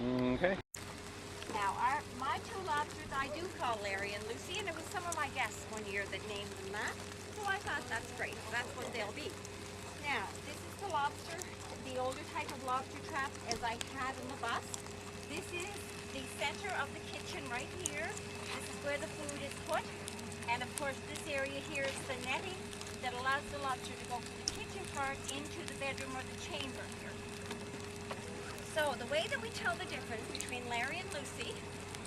Okay. Now, my two lobsters I do call Larry and Lucy, and it was some of my guests one year that named them that. So I thought that's great. That's what they'll be. Now, this is the lobster, the older type of lobster trap as I had in the bus. This is the center of the kitchen right here. This is where the food is put. And of course, this area here is the netting that allows the lobster to go from the kitchen part into the bedroom or the chamber here. So the way that we tell the difference between Larry and Lucy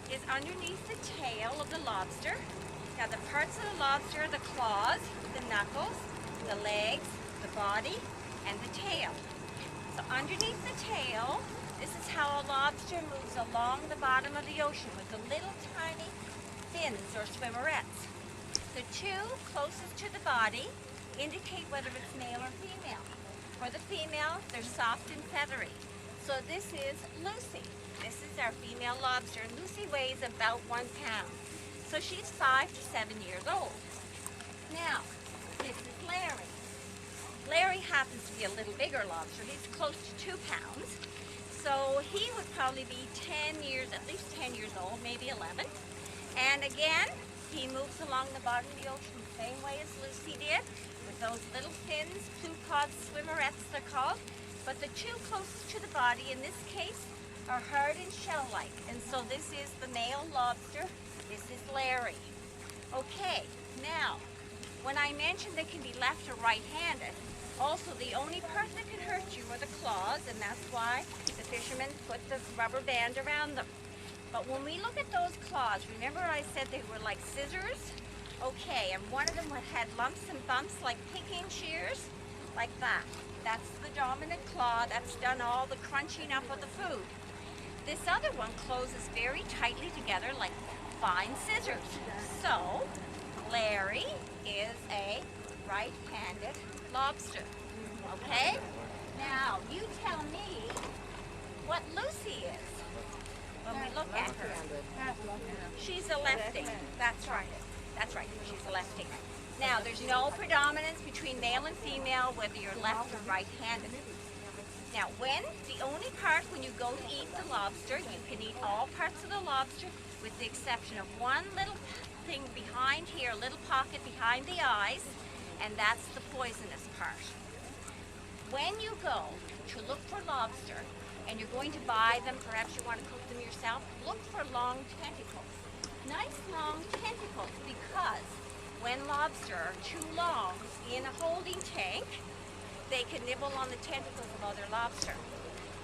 is underneath the tail of the lobster. Now the parts of the lobster are the claws, the knuckles, the legs, the body, and the tail. So underneath the tail, this is how a lobster moves along the bottom of the ocean with the little tiny fins or swimmerettes. The two closest to the body indicate whether it's male or female. For the female, they're soft and feathery. So this is Lucy. This is our female lobster. Lucy weighs about 1 pound. So she's 5 to 7 years old. Now, this is Larry. Larry happens to be a little bigger lobster. He's close to 2 pounds. So he would probably be 10 years, at least 10 years old, maybe 11. And again, he moves along the bottom of the ocean the same way as Lucy did, with those little fins, plupod swimmerettes they're called. But the two closest to the body in this case are hard and shell-like. And so this is the male lobster. This is Larry. Okay, now, when I mentioned they can be left or right-handed, also the only part that can hurt you are the claws, and that's why the fishermen put the rubber band around them. But when we look at those claws, remember I said they were like scissors? Okay, and one of them had lumps and bumps like picking shears, like that. That's the dominant claw. That's done all the crunching up of the food. This other one closes very tightly together like fine scissors. So, Larry is a right-handed lobster. Okay? Now, you tell me what Lucy is when we look at her. She's a lefty. That's right. That's right. She's a lefty. Now, there's no predominance between male and female, whether you're left or right-handed. Now, the only part when you go to eat the lobster, you can eat all parts of the lobster with the exception of one little thing behind here, a little pocket behind the eyes, and that's the poisonous part. When you go to look for lobster, and you're going to buy them, perhaps you want to cook them yourself, look for long tentacles. Nice long tentacles, because when lobster are too long in a holding tank, they can nibble on the tentacles of other lobster.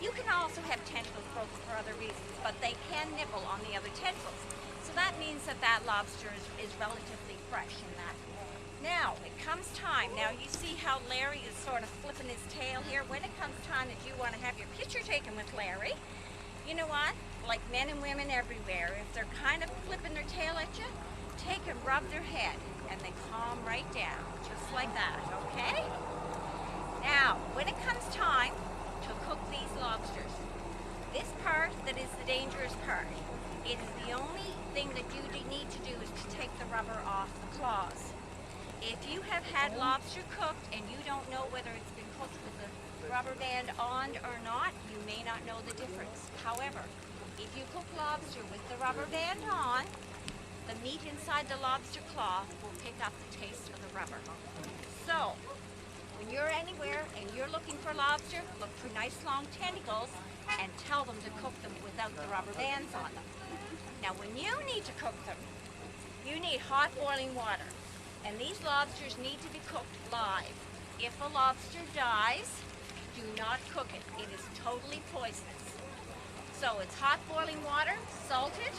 You can also have tentacles broken for other reasons, but they can nibble on the other tentacles. So that means that that lobster is relatively fresh in that. Now, it comes time. Now you see how Larry is sort of flipping his tail here. When it comes time that you want to have your picture taken with Larry, you know what? Like men and women everywhere, if they're kind of flipping their tail at you, take and rub their head and they calm right down, just like that, okay? Now, when it comes time to cook these lobsters, this part that is the dangerous part, it is the only thing that you need to do is to take the rubber off the claws. If you have had lobster cooked and you don't know whether it's been cooked with the rubber band on or not, you may not know the difference. However, if you cook lobster with the rubber band on, the meat inside the lobster claw will pick up the taste of the rubber. So, when you're anywhere and you're looking for lobster, look for nice long tentacles and tell them to cook them without the rubber bands on them. Now, when you need to cook them, you need hot boiling water. And these lobsters need to be cooked live. If a lobster dies, do not cook it. It is totally poisonous. So it's hot boiling water, salted,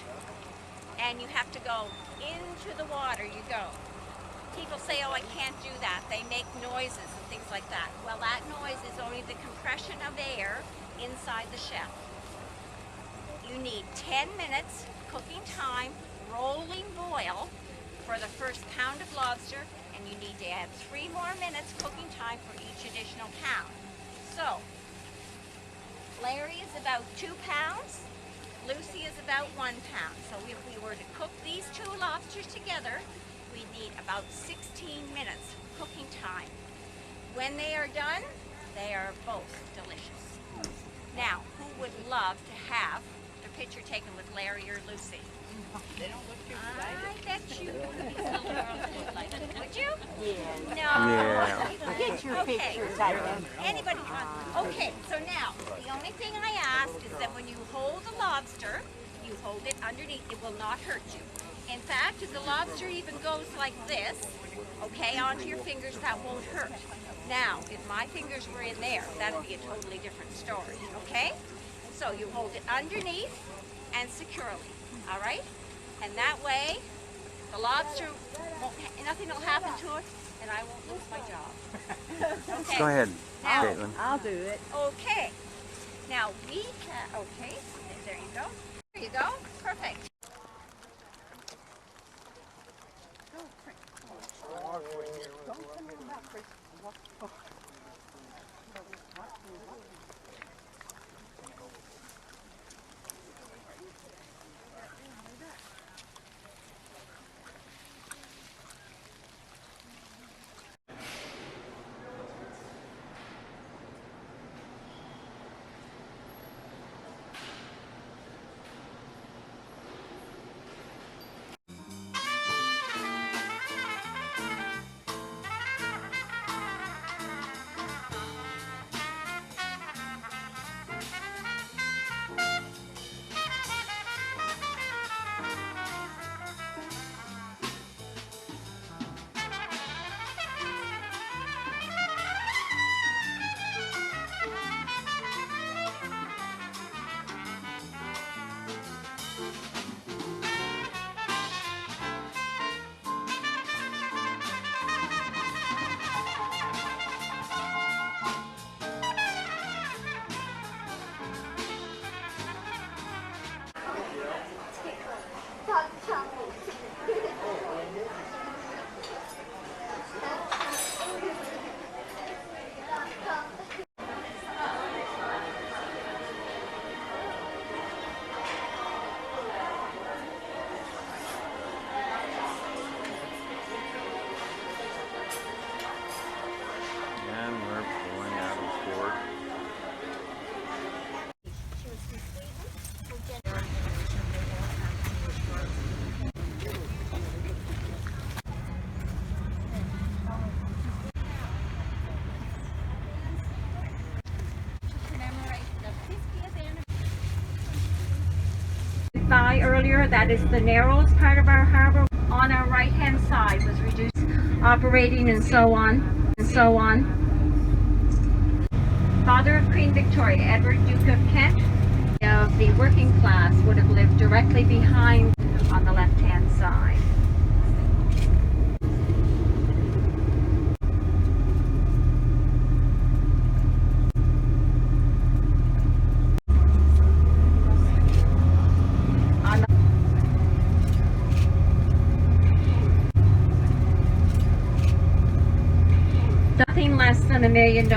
and you have to go into the water you go. People say, oh, I can't do that. They make noises and things like that. Well, that noise is only the compression of air inside the shell. You need 10 minutes cooking time, rolling boil for the first pound of lobster, and you need to add 3 more minutes cooking time for each additional pound. So, Larry is about 2 pounds. Lucy is about 1 pound. So if we were to cook these 2 lobsters together, we need about 16 minutes cooking time. When they are done, they are both delicious. Now, who would love to have picture taken with Larry or Lucy? They don't look too I bet you these little girls look like it. Would you? Yeah. No. Yeah. Get your Okay. pictures, I think. Anybody? Okay, so now, the only thing I ask is that when you hold a lobster, you hold it underneath. It will not hurt you. In fact, if the lobster even goes like this, okay, onto your fingers, that won't hurt. Now, if my fingers were in there, that would be a totally different story, okay? So you hold it underneath and securely, all right? And that way, the lobster, nothing will happen to it, and I won't lose my job. Okay. Go ahead, Now, Kaitlyn. I'll do it. okay. Now we have, okay, there you go. There you go, perfect. And we're pulling out of port. By earlier, that is the narrowest part of our harbor. On our right hand side was reduced operating and so on and so on. Father of Queen Victoria, Edward Duke of Kent, of the working class, would have lived directly behind on the left hand side. Nothing less than $1 million.